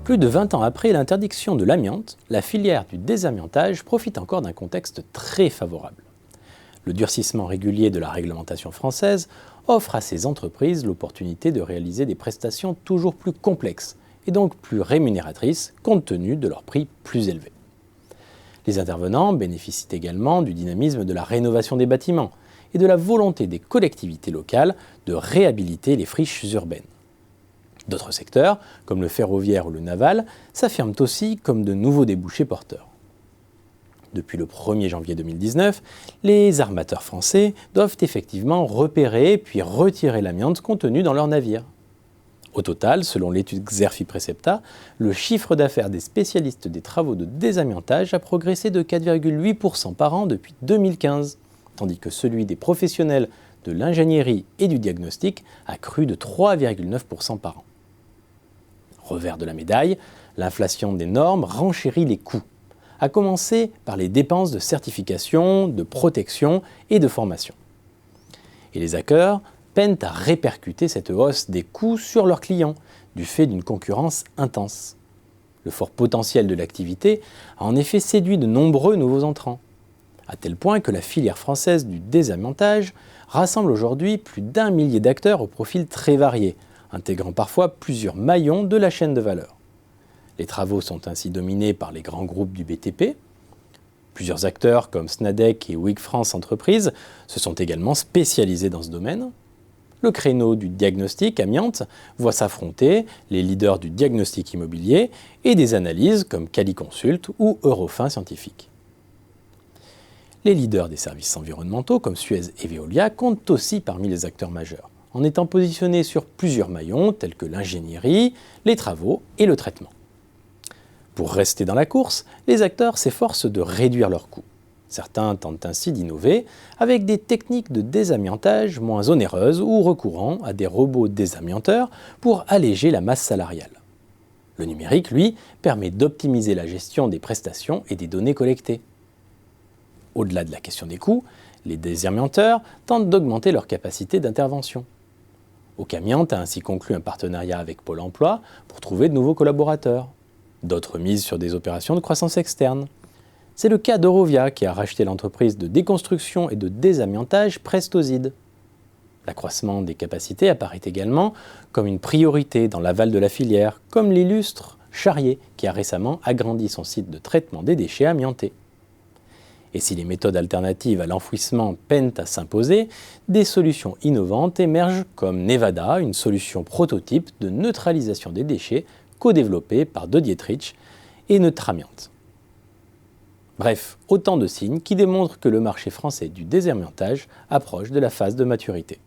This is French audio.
Plus de 20 ans après l'interdiction de l'amiante, la filière du désamiantage profite encore d'un contexte très favorable. Le durcissement régulier de la réglementation française offre à ces entreprises l'opportunité de réaliser des prestations toujours plus complexes et donc plus rémunératrices compte tenu de leurs prix plus élevés. Les intervenants bénéficient également du dynamisme de la rénovation des bâtiments et de la volonté des collectivités locales de réhabiliter les friches urbaines. D'autres secteurs, comme le ferroviaire ou le naval, s'affirment aussi comme de nouveaux débouchés porteurs. Depuis le 1er janvier 2019, les armateurs français doivent effectivement repérer puis retirer l'amiante contenue dans leurs navires. Au total, selon l'étude Xerfi Precepta, le chiffre d'affaires des spécialistes des travaux de désamiantage a progressé de 4,8% par an depuis 2015, tandis que celui des professionnels de l'ingénierie et du diagnostic a cru de 3,9% par an. Revers de la médaille, l'inflation des normes renchérit les coûts, à commencer par les dépenses de certification, de protection et de formation. Et les hackers peinent à répercuter cette hausse des coûts sur leurs clients, du fait d'une concurrence intense. Le fort potentiel de l'activité a en effet séduit de nombreux nouveaux entrants, à tel point que la filière française du désamiantage rassemble aujourd'hui plus d'1 millier d'acteurs au profil très varié, intégrant parfois plusieurs maillons de la chaîne de valeur. Les travaux sont ainsi dominés par les grands groupes du BTP. Plusieurs acteurs comme Snadec et Wig France Entreprises se sont également spécialisés dans ce domaine. Le créneau du diagnostic amiante voit s'affronter les leaders du diagnostic immobilier et des analyses comme Quali-Consult ou Eurofin Scientifique. Les leaders des services environnementaux comme Suez et Veolia comptent aussi parmi les acteurs majeurs, en étant positionnés sur plusieurs maillons tels que l'ingénierie, les travaux et le traitement. Pour rester dans la course, les acteurs s'efforcent de réduire leurs coûts. Certains tentent ainsi d'innover avec des techniques de désamiantage moins onéreuses ou recourant à des robots désamianteurs pour alléger la masse salariale. Le numérique, lui, permet d'optimiser la gestion des prestations et des données collectées. Au-delà de la question des coûts, les désamianteurs tentent d'augmenter leur capacité d'intervention. Ocamiante a ainsi conclu un partenariat avec Pôle emploi pour trouver de nouveaux collaborateurs. D'autres misent sur des opérations de croissance externe. C'est le cas d'Eurovia qui a racheté l'entreprise de déconstruction et de désamiantage Prestozid. L'accroissement des capacités apparaît également comme une priorité dans l'aval de la filière, comme l'illustre Charrier qui a récemment agrandi son site de traitement des déchets amiantés. Et si les méthodes alternatives à l'enfouissement peinent à s'imposer, des solutions innovantes émergent comme Nevada, une solution prototype de neutralisation des déchets co-développée par De Dietrich et Neutramiante. Bref, autant de signes qui démontrent que le marché français du désamiantage approche de la phase de maturité.